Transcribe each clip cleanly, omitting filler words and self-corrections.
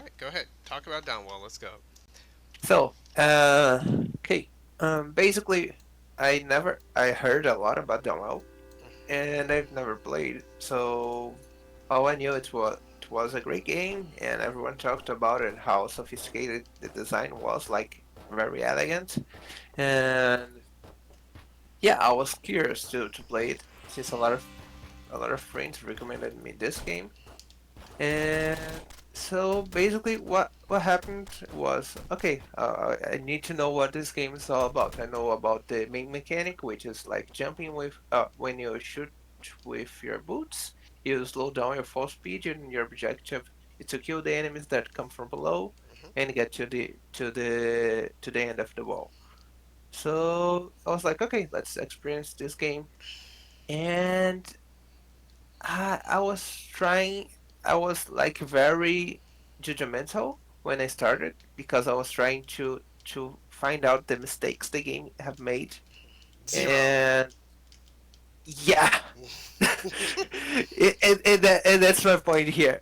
right, go ahead. Talk about Downwell. Let's go. So, okay. Basically, I heard a lot about Downwell, and I've never played. So, all I knew it was a great game, and everyone talked about it, how sophisticated the design was, like very elegant. And yeah, I was curious to play it since a lot of friends recommended me this game. And so basically, what happened was, okay, I need to know what this game is all about. I know about the main mechanic, which is like jumping with when you shoot with your boots, you slow down your fall speed, and your objective is to kill the enemies that come from below Hmm. and get to the end of the wall. So I was like, okay, let's experience this game. And I was trying, I was like very judgmental when I started because I was trying to find out the mistakes the game have made. Zero. And yeah, and that's my point here.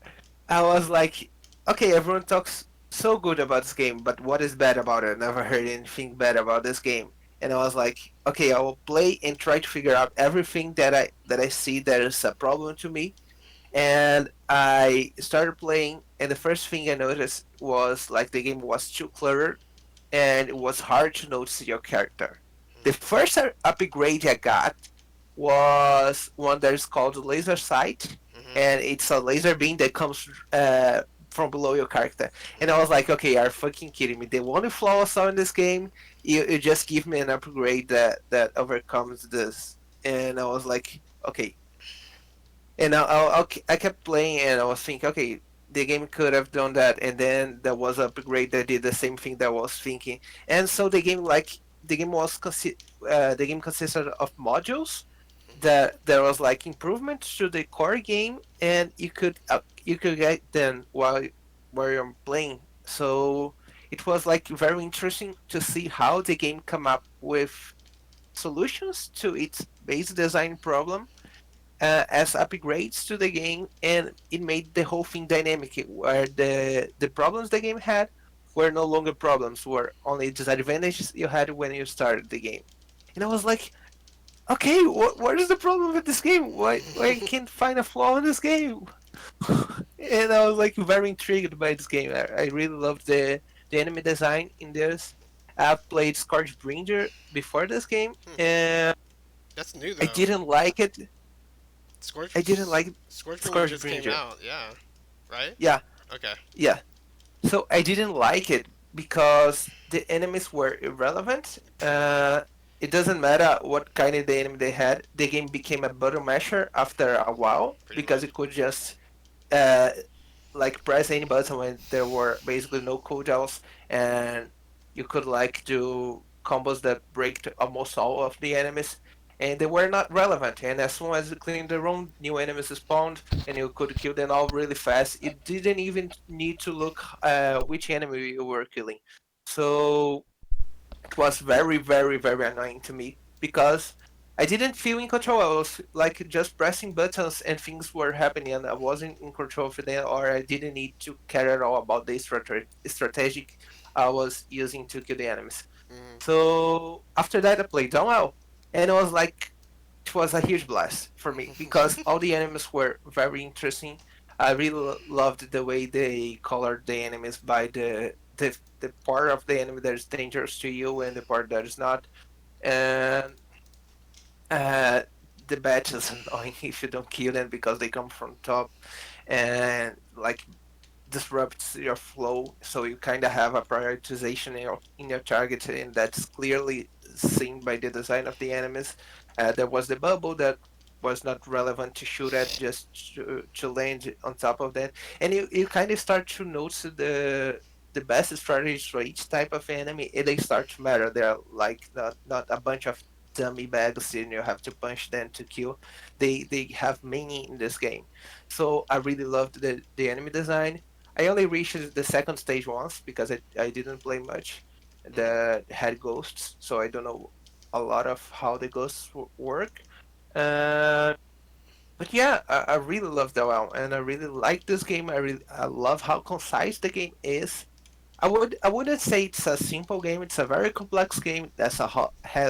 I was like, okay, everyone talks so good about this game, but what is bad about it? I never heard anything bad about this game. And I was like, okay, I will play and try to figure out everything that I see that is a problem to me, and I started playing, and the first thing I noticed was like the game was too cluttered, and it was hard to notice your character. The first upgrade I got was one that is called Laser Sight, Hmm. and it's a laser beam that comes from below your character. And I was like, okay, are you fucking kidding me? The only flaw I saw in this game, you just give me an upgrade that overcomes this. And I was like, okay, and I kept playing, and I was thinking, okay, the game could have done that, and then there was an upgrade that did the same thing that I was thinking, and so the game the game consisted of modules that there was like improvements to the core game, and you could get them while you're playing. So it was like very interesting to see how the game come up with solutions to its base design problem as upgrades to the game, and it made the whole thing dynamic, where the problems the game had were no longer problems, were only disadvantages you had when you started the game. And I was like, okay, what is the problem with this game? Why I can't find a flaw in this game? And I was like very intrigued by this game. I really loved the enemy design in this. I've played Scourgebringer before this game, and That's new I though. didn't like it. Scorch I didn't like Scorchbringer just came Scourgebringer. out. Yeah. Right. Yeah, Okay. yeah. So I didn't like it because the enemies were irrelevant. It doesn't matter what kind of the enemy they had. The game became a button masher after a while Pretty because much. it could just uh, like press any button when there were basically no cooldowns, and you could like do combos that break almost all of the enemies, and they were not relevant. And as soon as you clean the room, new enemies spawned, and you could kill them all really fast. You didn't even need to look which enemy you were killing. So it was very, very, very annoying to me because I didn't feel in control. I was like just pressing buttons and things were happening, and I wasn't in control of them, or I didn't need to care at all about the strategic I was using to kill the enemies. Hmm. So after that, I played Downwell, and it was like it was a huge blast for me because all the enemies were very interesting. I really loved the way they colored the enemies by the part of the enemy that is dangerous to you and the part that is not. And uh, the badge is annoying if you don't kill them because they come from top and like disrupts your flow. So you kind of have a prioritization in your target, and that's clearly seen by the design of the enemies. There was the bubble that was not relevant to shoot at, just to land on top of that, and you kind of start to notice the best strategies for each type of enemy, and they start to matter. They're like not a bunch of dummy bags and you have to punch them to kill. They have many in this game. So I really loved the enemy design. I only reached the second stage once because I didn't play much Hmm. that had ghosts, so I don't know a lot of how the ghosts work. Uh, But yeah, I really love Downwell, and I really like this game. I love how concise the game is. I wouldn't say it's a simple game. It's a very complex game has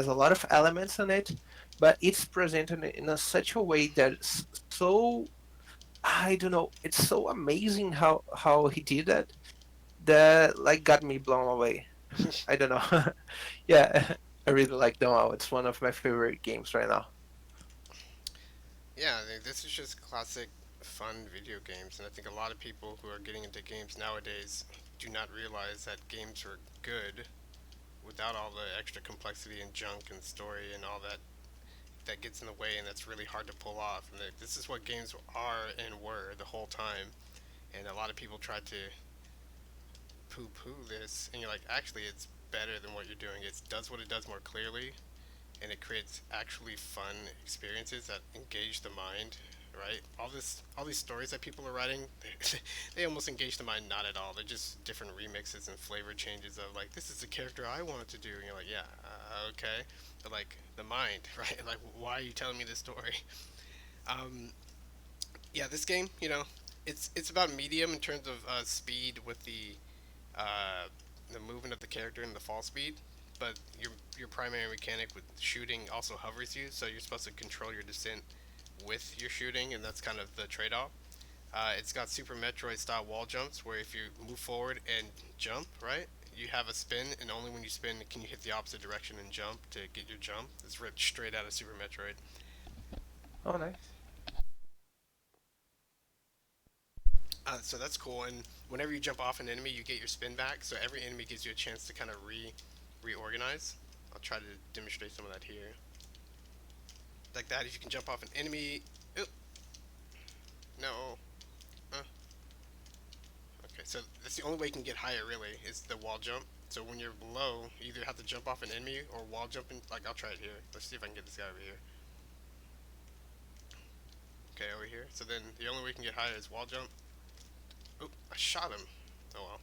a lot of elements in it, but it's presented in such a way that's so, I don't know. It's so amazing how he did that, that like got me blown away. I don't know. Yeah, I really like Downwell. It's one of my favorite games right now. Yeah, I think this is just classic fun video games, and I think a lot of people who are getting into games nowadays do not realize that games are good without all the extra complexity and junk and story and all that gets in the way, and that's really hard to pull off. And this is what games are and were the whole time. And a lot of people try to poo-poo this, and you're like, actually, it's better than what you're doing. It does what it does more clearly, and it creates actually fun experiences that engage the mind. Right? All these stories that people are writing, they almost engage the mind not at all. They're just different remixes and flavor changes of like, this is the character I want to do, and you're like, yeah, okay, but like the mind, right? Like, why are you telling me this story? Um, yeah, this game, it's about medium in terms of speed with the movement of the character and the fall speed, but your primary mechanic with shooting also hovers you, so you're supposed to control your descent with your shooting, and that's kind of the trade-off. It's got Super Metroid style wall jumps, where if you move forward and jump, right, you have a spin, and only when you spin can you hit the opposite direction and jump to get your jump. It's ripped straight out of Super Metroid. Oh, nice. So that's cool. And whenever you jump off an enemy, you get your spin back. So every enemy gives you a chance to kind of reorganize. I'll try to demonstrate some of that here. Like that, if you can jump off an enemy. Oop, no. Uh, okay, so that's the only way you can get higher, really, is the wall jump. So when you're low, you either have to jump off an enemy or wall jump. Like, I'll try it here. Let's see if I can get this guy over here. Okay, over here. So then the only way you can get higher is wall jump. Oop, I shot him. Oh well.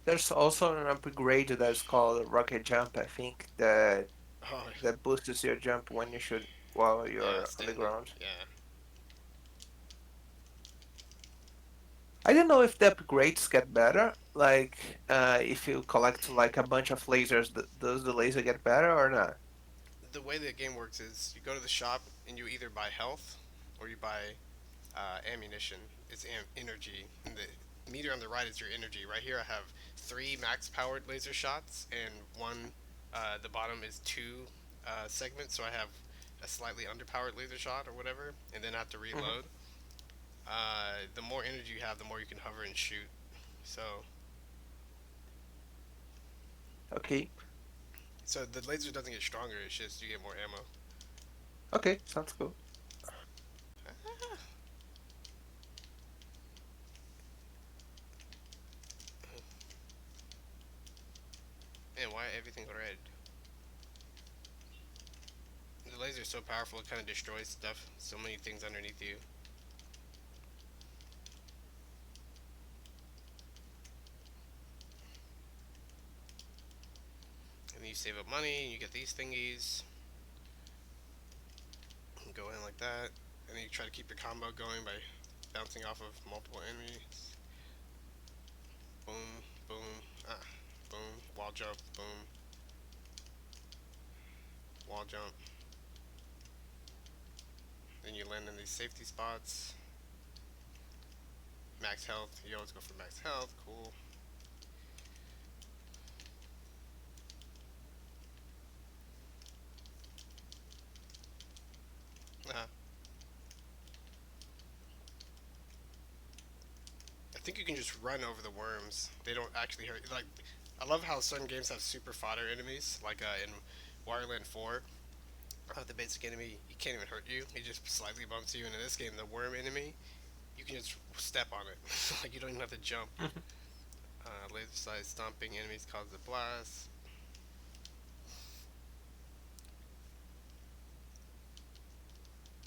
There's also an upgrade that's called Rocket Jump, I think, Oh, that boosts your jump when you shoot while yeah, you're on the standing. ground. Yeah. I don't know if the upgrades get better. Like, if you collect like a bunch of lasers, does the laser get better or not? The way the game works is you go to the shop and you either buy health or you buy ammunition. It's energy. And the meter on the right is your energy. Right here, I have three max powered laser shots, and one, the bottom is two segments. So I have a slightly underpowered laser shot or whatever, and then I have to Hmm. reload. The more energy you have, the more you can hover and shoot. So, Okay. so the laser doesn't get stronger. It's just you get more ammo. Okay, sounds cool. Man, why everything red? The laser is so powerful, it kind of destroys stuff. So many things underneath you. And then you save up money, and you get these thingies. You go in like that. And then you try to keep your combo going by bouncing off of multiple enemies. Boom, boom, boom, wall jump, boom, wall jump. Then you land in these safety spots. Max health, you always go for max health, cool. Uh, I think you can just run over the worms. They don't actually hurt. Like, I love how certain games have super fodder enemies, like in Wireland 4. The basic enemy, he can't even hurt you. He just slightly bumps you. And in this game, the worm enemy, you can just step on it. Like, you don't even have to jump. Laser size stomping enemies cause a blast.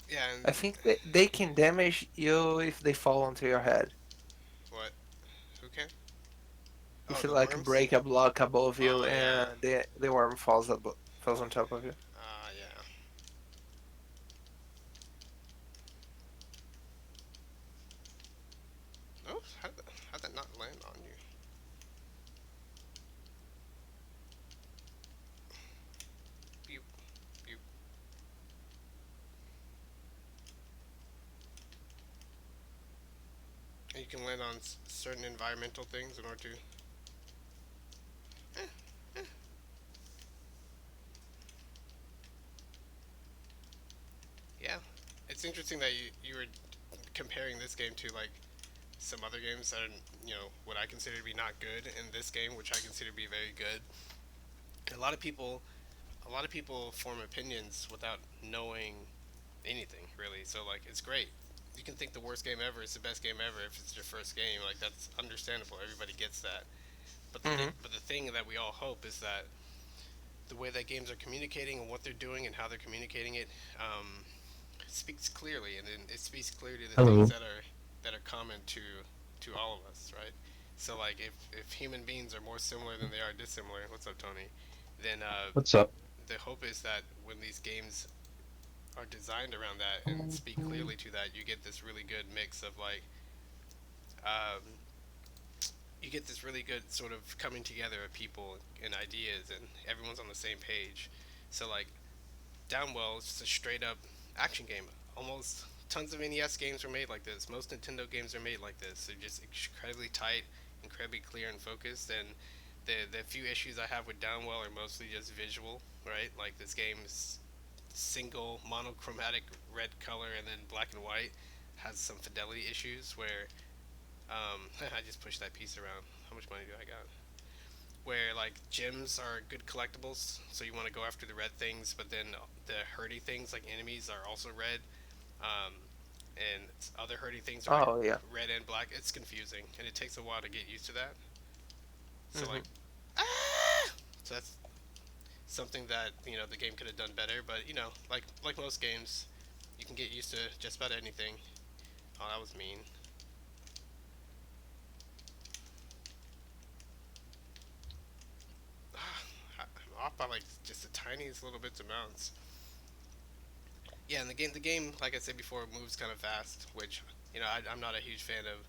Yeah, I and think they can damage you if they fall onto your head. what? Who can? Oh, If you the like worms? break a block above you Oh, yeah. and the worm falls on top of you. Yeah. can land on certain environmental things in order to. Yeah, it's interesting that you were comparing this game to like some other games that are what I consider to be not good, and this game, which I consider to be very good. And a lot of people form opinions without knowing anything really. So like it's great. You can think the worst game ever is the best game ever if it's your first game. Like that's understandable. Everybody gets that. Hmm. But the thing that we all hope is that the way that games are communicating and what they're doing and how they're communicating it speaks clearly, and then it speaks clearly to the things Hello. that are common to all of us, right? So like if human beings are more similar than they are dissimilar, what's up, Tony? Then What's up? the hope is that when these games are designed around that and speak clearly to that, you get this really good mix of like um, you get this really good sort of coming together of people and ideas, and everyone's on the same page. So like Downwell is just a straight up action game. Almost tons of NES games are made like this. Most Nintendo games are made like this. They're just incredibly tight, incredibly clear and focused. And the few issues I have with Downwell are mostly just visual, right? Like this game is single monochromatic red color and then black and white. Has some fidelity issues where I just pushed that piece around. How much money do I got? Where like gems are good collectibles, so you want to go after the red things, but then the hurdy things like enemies are also red, um, and other hurdy things are like Oh yeah. red and black. It's confusing, and it takes a while to get used to that. So like, Hmm. ah! So that's something that the game could have done better, but like most games, you can get used to just about anything. Oh, that was mean. I'm off by like just the tiniest little bits amounts. Yeah, and the game, like I said before, moves kind of fast, which I'm not a huge fan of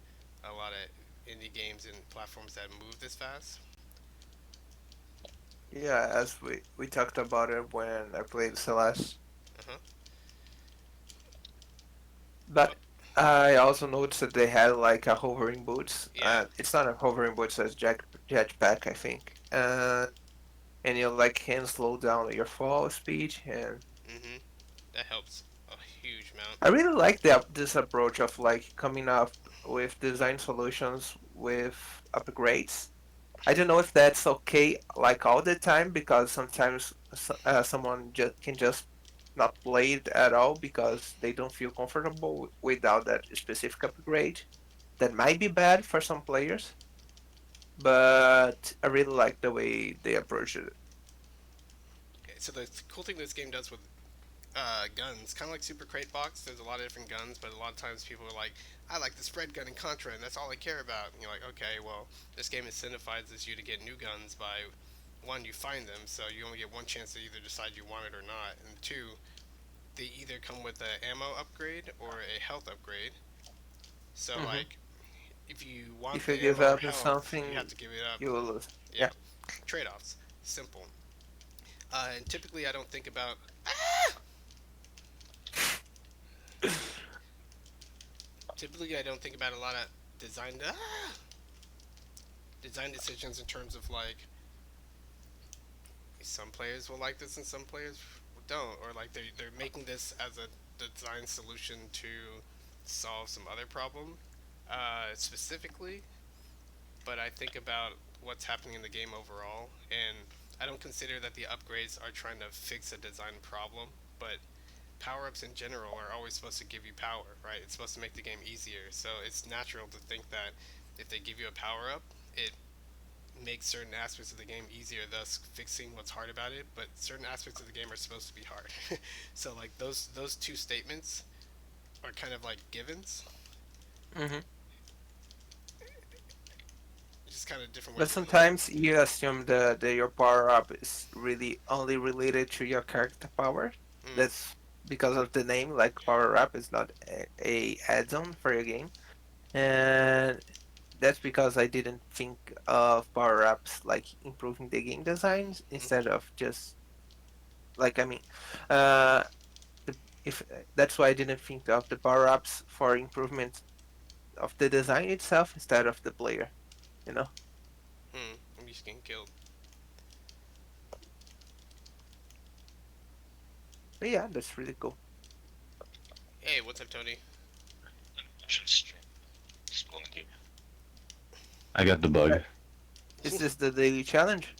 a lot of indie games and platforms that move this fast. Yeah, as we talked about it when I played Celeste, Uh huh. but But I also noticed that they had like a hovering boots. yeah. It's not a hovering boots, it's jetpack, I think. And you like can slow down your fall speed, and Mhm. That helps a huge amount. I really like that this approach of like coming up with design solutions with upgrades. I don't know if that's okay like all the time because sometimes someone can just not play it at all because they don't feel comfortable without that specific upgrade. That might be bad for some players, but I really like the way they approach it. Okay, so the cool thing this game does with guns, kind of like Super Crate Box. There's a lot of different guns, but a lot of times people are like, "I like the spread gun in Contra, and that's all I care about." And you're like, "Okay, well, this game incentivizes you to get new guns by one, you find them, so you only get one chance to either decide you want it or not, and two, they either come with a ammo upgrade or a health upgrade. So Hmm. like, if you want If you the give ammo or up on health, you have something, to give it up. you will lose. Yeah, Yeah. trade offs, simple. And typically, I don't think about. Typically, I don't think about a lot of design design decisions in terms of like some players will like this and some players don't, or like they're making this as a design solution to solve some other problem specifically. But I think about what's happening in the game overall, and I don't consider that the upgrades are trying to fix a design problem, but power ups in general are always supposed to give you power, right? It's supposed to make the game easier. So it's natural to think that if they give you a power up, it makes certain aspects of the game easier, thus fixing what's hard about it. But certain aspects of the game are supposed to be hard. So like those two statements are kind of like givens, Hmm. just kind of different But ways of looking. sometimes you assume that your power up is really only related to your character power. Mm, That's because of the name, like power up is not a add-on for your game. And that's because I didn't think of power ups like improving the game designs mm-hmm. instead of just like I mean, uh, the, if that's why I didn't think of the power ups for improvement of the design itself instead of the player. You know. I'm just getting killed. But yeah, that's really cool. Hey, what's up, Tony? Just I got the bug. Is this the daily challenge?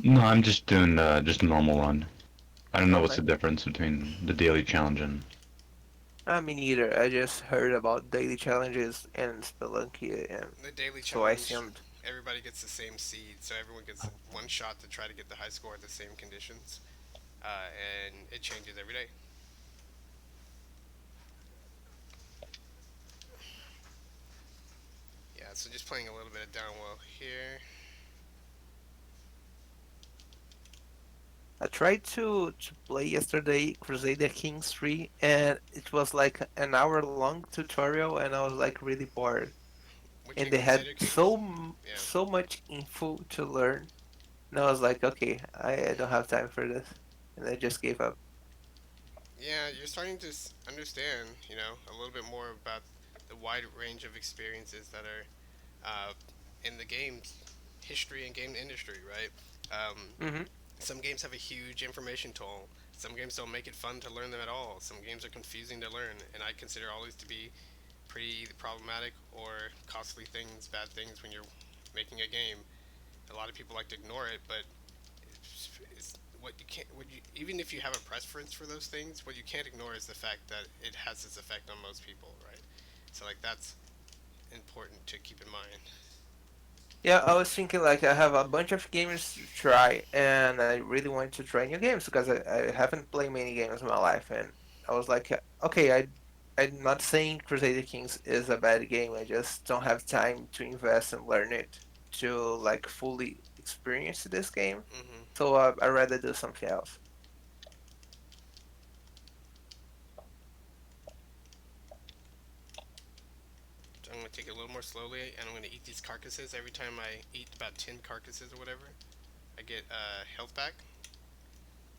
No, I'm just doing just a normal run. I don't know Oh, what's nice. the difference between the daily challenge and. Me neither. I just heard about daily challenges and Spelunky, and The daily so I challenge, assumed. everybody gets the same seed, so everyone gets one shot to try to get the high score at the same conditions, and it changes every day. Yeah, so just playing a little bit of Downwell here. I tried to play yesterday Crusader Kings 3, and it was like an hour long tutorial, and I was like really bored. Which And game, they had Crusader Kings? Yeah. so much info to learn, and I was like, okay, I don't have time for this, and I just gave up. Yeah, you're starting to understand, a little bit more about the wide range of experiences that are in the game history and game industry, right? Hmm. Some games have a huge information toll. Some games don't make it fun to learn them at all. Some games are confusing to learn, and I consider all these to be pretty problematic or costly things, bad things when you're making a game. A lot of people like to ignore it, but it's what you can't. What you even if you have a preference for those things, what you can't ignore is the fact that it has its effect on most people, right? So like that's important to keep in mind. Yeah, I was thinking like I have a bunch of games to try, and I really want to try new games because I haven't played many games in my life, and I was like, okay, I'm not saying Crusader Kings is a bad game. I just don't have time to invest and learn it to like fully experience this game. Hmm. So I'd rather do something else. So I'm gonna take it a little more slowly, and I'm gonna eat these carcasses. Every time I eat about 10 carcasses or whatever, I get health back.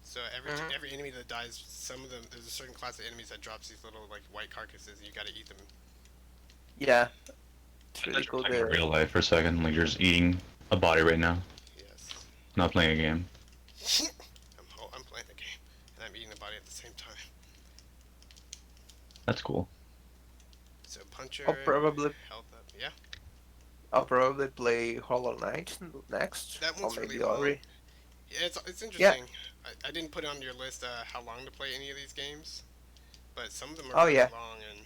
So Hmm. every enemy that dies, some of them there's a certain class of enemies that drops these little like white carcasses, and you gotta eat them. Yeah, it's I really thought you were cool. talking in real life for a second, like you're just eating a body right now, Yes. not playing a game. I'm playing the game, and I'm eating the body at the same time. That's cool. So I'll puncher, probably health up. Yeah, I'll probably play Hollow Knight next, that or one's really maybe long. Ori. Yeah, it's Yeah. interesting. I didn't put on your list how long to play any of these games, but some of them are Oh really yeah. long, and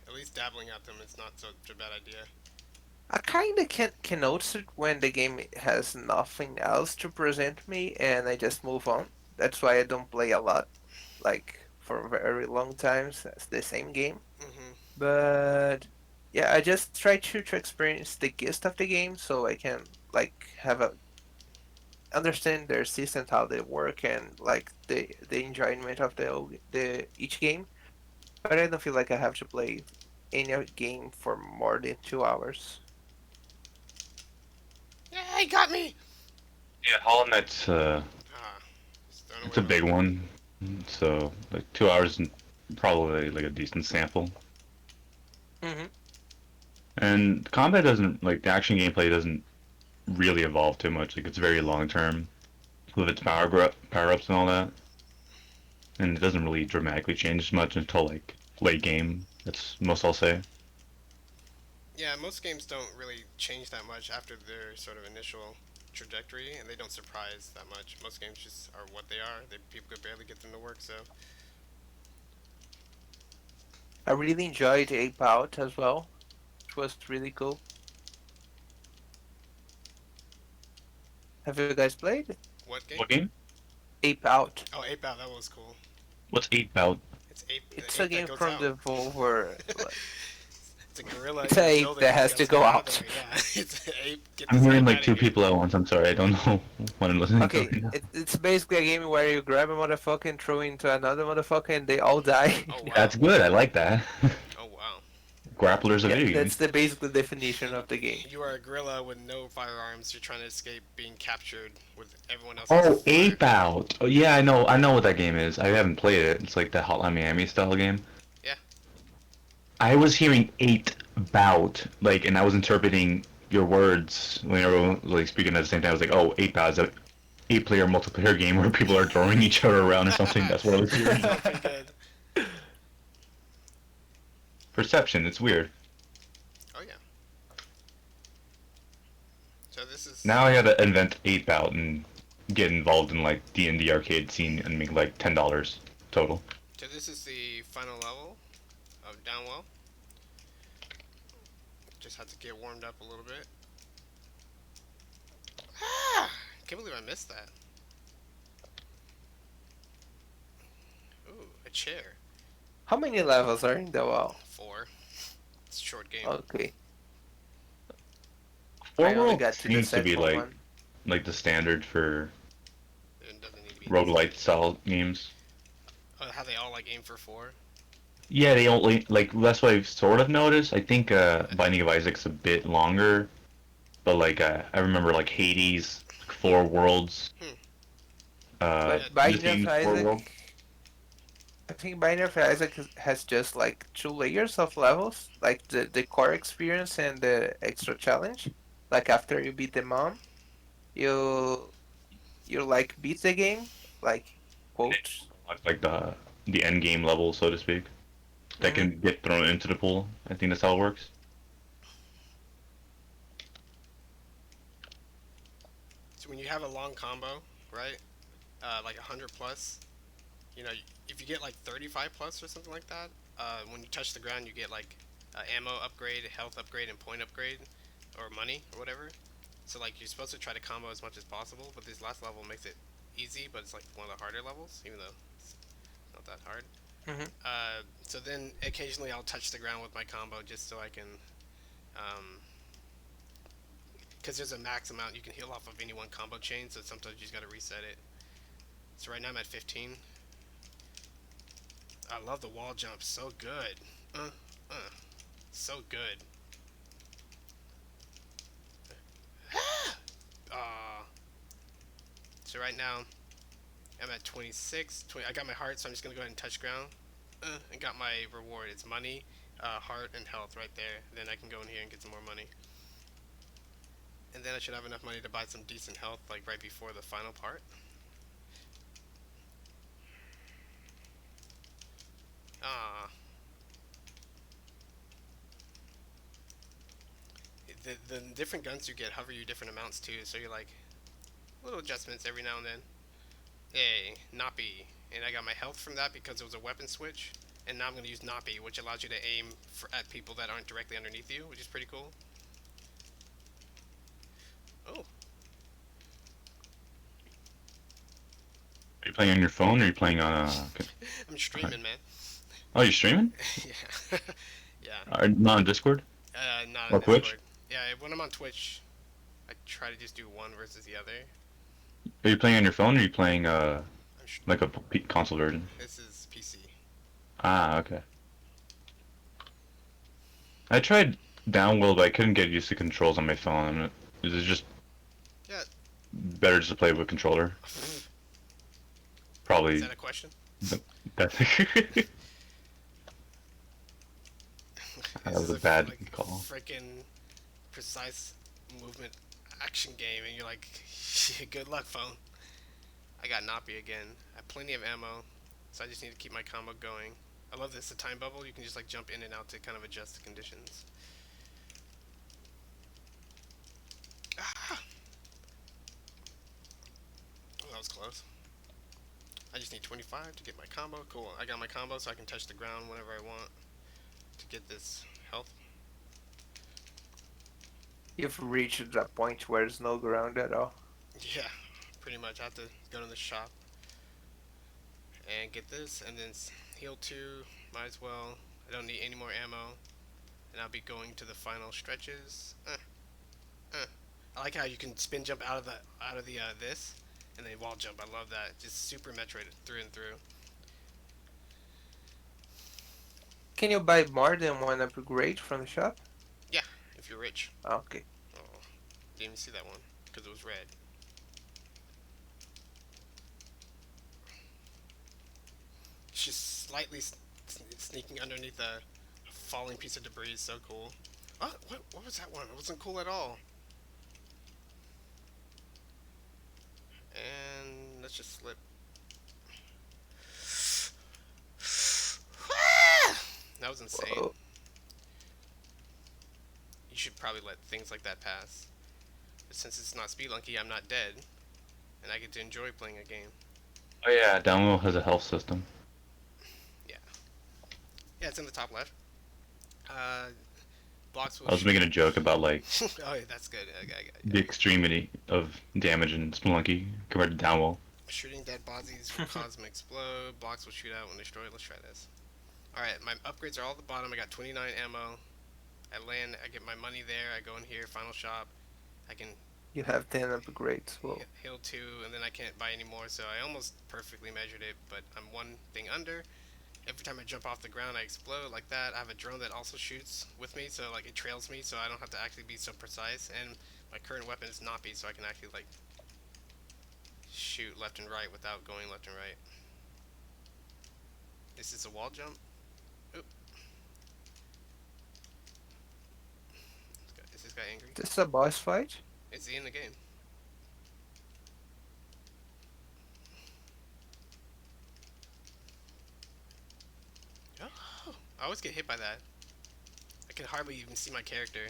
at least dabbling at them is not such a bad idea. I kind of can notice it when the game has nothing else to present me and I just move on. That's why I don't play a lot, like for very long times. That's the same game. Hmm. But yeah, I just try to experience the gist of the game so I can like have a understand their systems how they work and like the enjoyment of the each game. But I don't feel like I have to play any game for more than 2 hours. Yeah, he got me. Yeah, Hollow Knight's Ah, just throwing it's away a my big loot. one, so like 2 hours is probably like a decent sample. Hmm. And combat doesn't like the action gameplay doesn't really evolve too much. Like it's very long term with its power ups and all that, and it doesn't really dramatically change much until like late game. That's most I'll say. Yeah, most games don't really change that much after their sort of initial trajectory, and they don't surprise that much. Most games just are what they are. People could barely get them to work, so I really enjoyed Ape Out as well. It was really cool. Have you guys played what game? What game? Ape Out? Oh, Ape Out. That was cool. What's 8 about? It's ape, It's the a ape that game goes from out. Devolver. Like, It's a gorilla it's in an a ape building that and he has to has to go get out of out. there. Yeah, it's an ape. Get I'm this hearing ape like out of two here. people at once. I'm sorry, I don't know what I'm listening to Okay, right now. it's basically a game where you grab a motherfucker and throw into another motherfucker and they all die. Oh wow. That's good. I like that. Oh wow. Grappler's a Yeah, video game. that's the basically definition of the game. You are a gorilla with no firearms. You're trying to escape being captured with everyone else's Oh, fire. Ape Out. Oh yeah, I know. I know what that game is. I haven't played it. It's like the Hotline Miami style game. Yeah. I was hearing 8 bout, like, and I was interpreting your words when everyone was like speaking at the same time. I was like, oh, 8-bout is a 8-player multiplayer game where people are throwing each other around or something. That's what I was That hearing. sounds pretty good. Perception, it's weird. Oh yeah. So this is Now I gotta invent 8-bout and get involved in like D&D arcade scene and make like $10 total. the final level of Downwell. Just have to get warmed up a little bit. Ah! Can't believe I missed that. Ooh, a chair. How many levels are in the wall? 4. It's a short game. Okay, Four I only World got to the seems to be second one. like the standard for It doesn't need to be this. roguelite style games. How they all like aim for 4. Yeah, they only like that's what I've sort of noticed. I think Binding of Isaac's a bit longer, but like I remember like Hades, 4 worlds, Hmm. uh, Yeah, But the Binding of same 4 world. Isaac, I think Binding of Isaac has just like 2 layers of levels, like the core experience and the extra challenge. Like after you beat the mom, you you like beat the game, like quotes. Like the end game level, so to speak, that Hmm. can get thrown into the pool. I think that's how it works. So when you have a long combo, right? Like 100 plus, you know, if you get like 35 plus or something like that, when you touch the ground, you get like ammo upgrade, health upgrade, and point upgrade, or money or whatever. So like you're supposed to try to combo as much as possible, but this last level makes it easy, but it's like one of the harder levels, even though it's not that hard. Hmm. So then occasionally I'll touch the ground with my combo just so I can, because there's a max amount you can heal off of any one combo chain, so sometimes you just gotta reset it. So right now I'm at 15. I love the wall jump, so good. Uh, so good. Uh, so right now I'm at 26. 20, I got my heart, so I'm just gonna go ahead and touch ground. And got my reward. It's money, heart, and health right there. Then I can go in here and get some more money. And then I should have enough money to buy some decent health, like right before the final part. Ah, the different guns you get hover you different amounts too. So you're like little adjustments every now and then. Hey, Nappy. And I got my health from that because it was a weapon switch. And now I'm going to use Nappy, which allows you to aim at people that aren't directly underneath you, which is pretty cool. Oh, Are you playing on your phone or are you playing on I'm streaming, man. Oh, you're streaming? Yeah. Yeah. Not on Discord Not on or Twitch? Discord. Yeah, when I'm on Twitch, I try to just do one versus the other. Are you playing on your phone or are you playing I'm sh- like a console version? this is PC. Ah, okay. I tried Downwell, but I couldn't get used to controls on my phone. Is it just Yeah. better just to play with a controller? Is Probably. that a question? That's that This was is a bad like call. freaking precise movement action game, and you're like, good luck, phone. I got Nappy again. I have plenty of ammo, so I just need to keep my combo going. I love this, the time bubble. You can just like jump in and out to kind of adjust the conditions. Ah! Oh, that was close. I just need 25 to get my combo. Cool. I got my combo, so I can touch the ground whenever I want to get this health. You've reached that point where there's no ground at all. Yeah, pretty much. I have to go to the shop and get this, and then heal 2. Might as well. I don't need any more ammo, and I'll be going to the final stretches. I like how you can spin jump out of the this, and then wall jump. I love that. Just super Metroid through and through. Can you buy more than one upgrade from the shop? Yeah, if you're rich. Okay. Oh, didn't even see that one because it was red. It's just slightly sneaking underneath a falling piece of debris is so cool. Oh, what was that one? It wasn't cool at all. And let's just slip. That was insane. Whoa. You should probably let things like that pass. But since it's not Spelunky, I'm not dead, and I get to enjoy playing a game. Oh yeah, Downwell has a health system. Yeah, yeah, it's in the top left. Uh, blocks will I was shoot. making a joke about like Oh, yeah, that's good. the extremity of damage in Spelunky compared to Downwell. Shooting dead bodies will cause them to explode. Blocks will shoot out when destroyed. Let's try this. All right, my upgrades are all at the bottom. I got 29 ammo. I land. I get my money there. I go in here. Final shop. I can You have 10 upgrades. Well, heal two, and then I can't buy any more. So I almost perfectly measured it, but I'm one thing under. Every time I jump off the ground, I explode like that. I have a drone that also shoots with me, so like it trails me, so I don't have to actually be so precise. And my current weapon is Noppy, so I can actually like shoot left and right without going left and right. This is a wall jump. Oop. Is this guy angry? this is a boss fight. Is he in the game? Oh, I always get hit by that. I can hardly even see my character.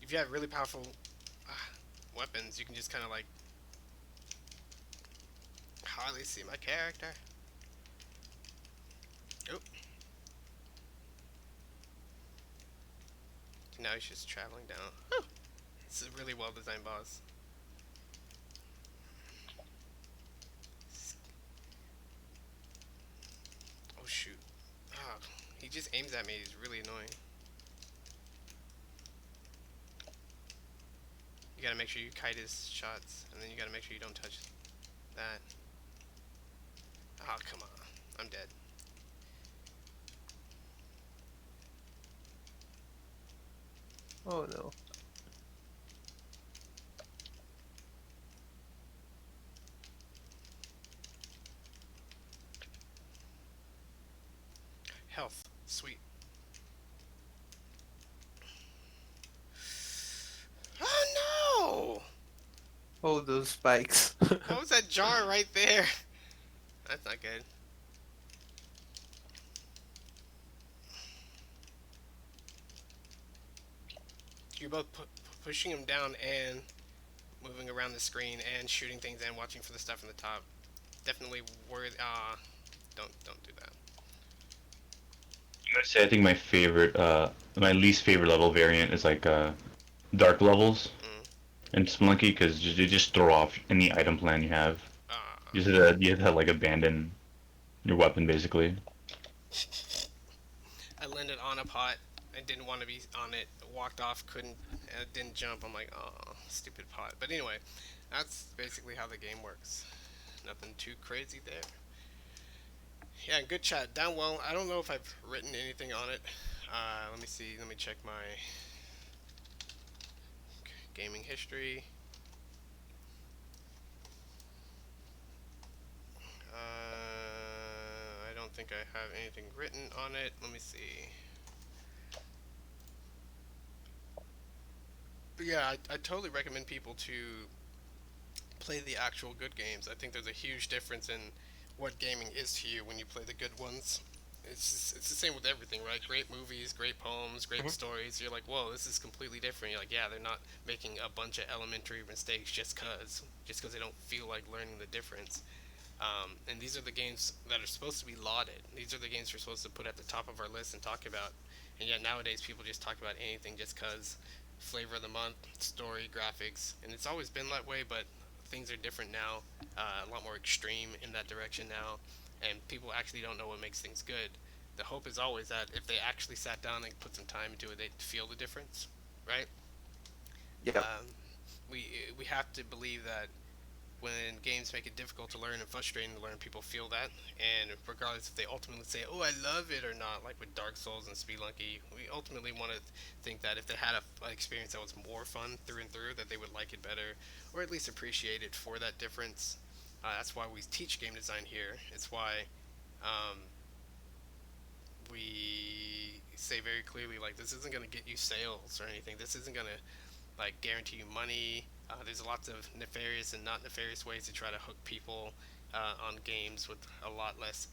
If you have really powerful weapons, you can just kind of like hardly see my character. Oh, now he's just traveling down. Oh, this is a really well designed boss. Oh shoot. Oh, he just aims at me. He's really annoying. You gotta make sure you kite his shots, and then you gotta make sure you don't touch that. Oh, come on. I'm dead. Oh no. Health. Sweet. Oh no! Oh, those spikes. What was that jar right there? That's not good. You're both pushing him down and moving around the screen and shooting things and watching for the stuff in the top. Definitely worth. Don't do that. I'm gonna say I think my favorite, my least favorite level variant is like dark levels Mm. in Spelunky because you just throw off any item plan you have. You have to like abandon your weapon basically. I landed on a pot. I didn't want to be on it. Walked off. Didn't jump. I'm like, oh, stupid pot. But anyway, that's basically how the game works. Nothing too crazy there. Yeah, good chat. Downwell. I don't know if I've written anything on it. Let me see. Let me check my gaming history. I don't think I have anything written on it. Let me see. But yeah, I totally recommend people to play the actual good games. I think there's a huge difference in what gaming is to you when you play the good ones. It's the same with everything, right? Great movies, great poems, great Mhm. stories. You're like, whoa, this is completely different. You're like, yeah, they're not making a bunch of elementary mistakes just cause they don't feel like learning the difference. And these are the games that are supposed to be lauded. These are the games we're supposed to put at the top of our list and talk about. And yet nowadays people just talk about anything just cause flavor of the month, story, graphics, and it's always been that way. But things are different now, a lot more extreme in that direction now, and people actually don't know what makes things good. The hope is always that if they actually sat down and put some time into it, they'd feel the difference, right? Yep. Um, we have to believe that when games make it difficult to learn and frustrating to learn, people feel that. And regardless if they ultimately say, "Oh, I love it" or not, like with Dark Souls and Spelunky, we ultimately want to think that if they had an experience that was more fun through and through, that they would like it better, or at least appreciate it for that difference. That's why we teach game design here. It's why um, we say very clearly, like, this isn't going to get you sales or anything. This isn't going to like guarantee you money. There's lots of nefarious and not nefarious ways to try to hook people on games with a lot less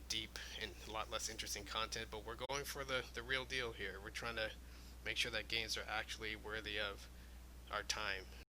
deep and a lot less interesting content. But we're going for the real deal here. We're trying to make sure that games are actually worthy of our time.